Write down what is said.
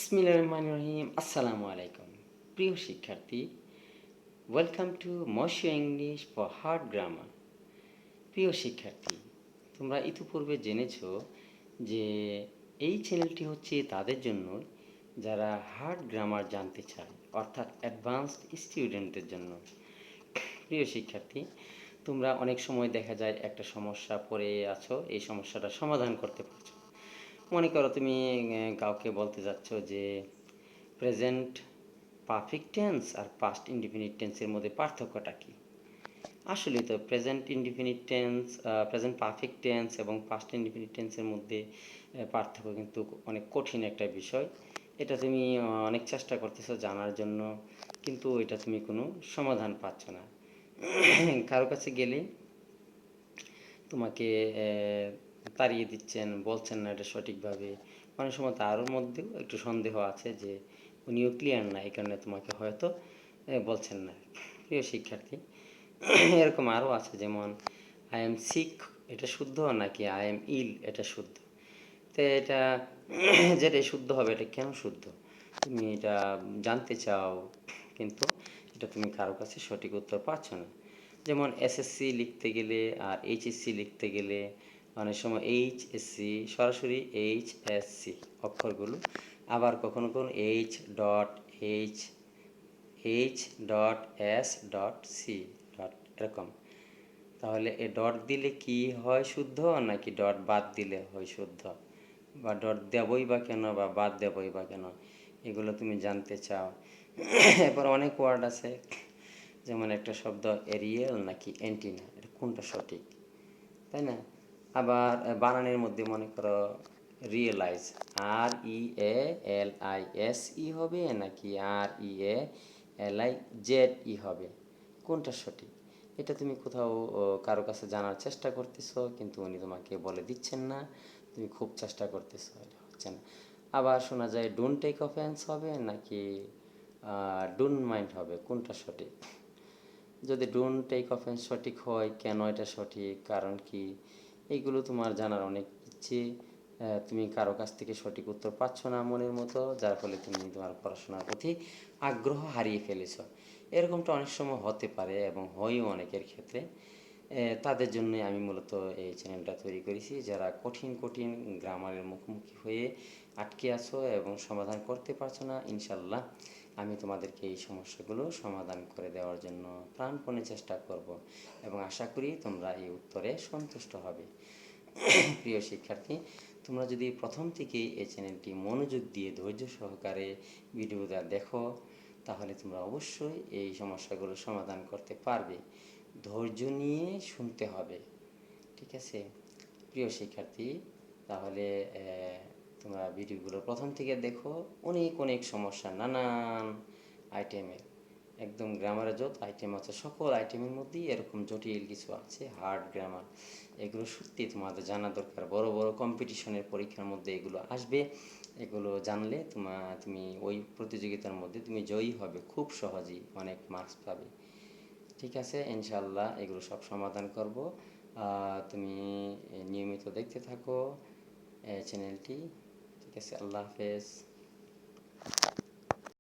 বিসমিল্লাহির রহমানির রহিম। আসসালামু আলাইকুম প্রিয় শিক্ষার্থী, welcome to Moshiya English for hard grammar. প্রিয় শিক্ষার্থী, তোমরা ইতিপূর্বে জেনেছ যে এই চ্যানেলটি হচ্ছে তাদের জন্য যারা হার্ড গ্রামার জানতে চায়, অর্থাৎ অ্যাডভান্সড স্টুডেন্টদের জন্য। প্রিয় শিক্ষার্থী, তোমরা অনেক সময় দেখা যায় একটা সমস্যা পড়ে আছো, এই সমস্যাটা সমাধান করতে পারছো। মনে করো তুমি কাউকে বলতে যাচ্ছ যে প্রেজেন্ট পারফেক্ট টেন্স আর পাস্ট ইনডিফিনিট টেন্সের মধ্যে পার্থক্যটা কী। আসলে তো present indefinite tense, present perfect tense এবং পাস্ট ইনডিফিনিট টেন্সের মধ্যে পার্থক্য কিন্তু অনেক কঠিন একটা বিষয়। এটা তুমি অনেক চেষ্টা করতেছো জানার জন্য, কিন্তু এটা তুমি কোনো সমাধান পাচ্ছ না। কারো কাছে গেলে তোমাকে তাড়িয়ে দিচ্ছেন, বলছেন না এটা সঠিকভাবে। অনেক সময় তার মধ্যেও একটু সন্দেহ আছে যে উনিও ক্লিয়ার না, এই কারণে তোমাকে হয়তো বলছেন না। প্রিয় শিক্ষার্থী, এরকম আরও আছে, যেমন আই এম সিক এটা শুদ্ধ নাকি আই এম ইল এটা শুদ্ধ। তো এটা যেটা শুদ্ধ হবে এটা কেন শুদ্ধ তুমি এটা জানতে চাও, কিন্তু এটা তুমি কারো কাছে সঠিক উত্তর পাচ্ছ না। যেমন এসএসসি লিখতে গেলে আর এইচএসসি লিখতে গেলে অনেক সময় এইচএসসি সরাসরি এইচএসসি অক্ষরগুলো, আবার কখনো কখনো H dot S dot C dot এরকম। তাহলে এ ডট দিলে কি হয় শুদ্ধ, নাকি ডট বাদ দিলে হয় শুদ্ধ, বা ডট দেবই বা কেন বা বাদ দেবই বা কেন, এগুলো তুমি জানতে চাও। এরপর অনেক ওয়ার্ড আছে, যেমন একটা শব্দ এরিয়েল নাকি অ্যান্টিনা, এটা কোনটা সঠিক, তাই না? আবার বানানের মধ্যে মনে করো রিয়েলাইজ, REALISE হবে নাকি REALIZE হবে, কোনটা সঠিক? এটা তুমি কোথাও কারো কাছে জানার চেষ্টা করতেছো, কিন্তু উনি তোমাকে বলে দিচ্ছেন না, তুমি খুব চেষ্টা করতেছো, এটা হচ্ছে না। আবার শোনা যায় ডোন্ট টেক অফেন্স হবে নাকি ডোন্ট মাইন্ড হবে, কোনটা সঠিক? যদি ডোন্ট টেক অফেন্স সঠিক হয়, কেন এটা সঠিক, কারণ কি, এইগুলো তোমার জানার অনেক ইচ্ছে। তুমি কারো কাছ থেকে সঠিক উত্তর পাচ্ছ না মনের মতো, যার ফলে তুমি তোমার পড়াশোনার প্রতি আগ্রহ হারিয়ে ফেলেছ। এরকমটা অনেক সময় হতে পারে এবং হয়ও অনেকের ক্ষেত্রে। তাদের জন্যই আমি মূলত এই চ্যানেলটা তৈরি করেছি, যারা কঠিন কঠিন গ্রামারের মুখোমুখি হয়ে আটকে আছো এবং সমাধান করতে পারছো না। ইনশাল্লাহ আমি তোমাদেরকে এই সমস্যাগুলো সমাধান করে দেওয়ার জন্য প্রাণপণে চেষ্টা করব এবং আশা করি তোমরা এই উত্তরে সন্তুষ্ট হবে। প্রিয় শিক্ষার্থী, তোমরা যদি প্রথম থেকেই এই চ্যানেলটি মনোযোগ দিয়ে ধৈর্য সহকারে ভিডিওটা দেখো, তাহলে তোমরা অবশ্যই এই সমস্যাগুলো সমাধান করতে পারবে। ধৈর্য নিয়ে শুনতে হবে, ঠিক আছে প্রিয় শিক্ষার্থী? তাহলে তোমরা ভিডিওগুলো প্রথম থেকে দেখো। অনেক অনেক সমস্যা, নানান আইটেমের, একদম গ্রামারে যত আইটেম আছে সকল আইটেমের মধ্যেই এরকম জটিল কিছু আছে, হার্ড গ্রামার। এগুলো সত্যি তোমাদের জানা দরকার, বড় বড় কম্পিটিশনের পরীক্ষার মধ্যে এগুলো আসবে। এগুলো জানলে তুমি ওই প্রতিযোগিতার মধ্যে তুমি জয়ী হবে, খুব সহজেই অনেক মার্কস পাবে। ঠিক আছে, ইনশাল্লাহ এগুলো সব সমাধান করব। তুমি নিয়মিত দেখতে থাকো চ্যানেলটি। ঠিক আছে, আল্লাহ হাফেজ।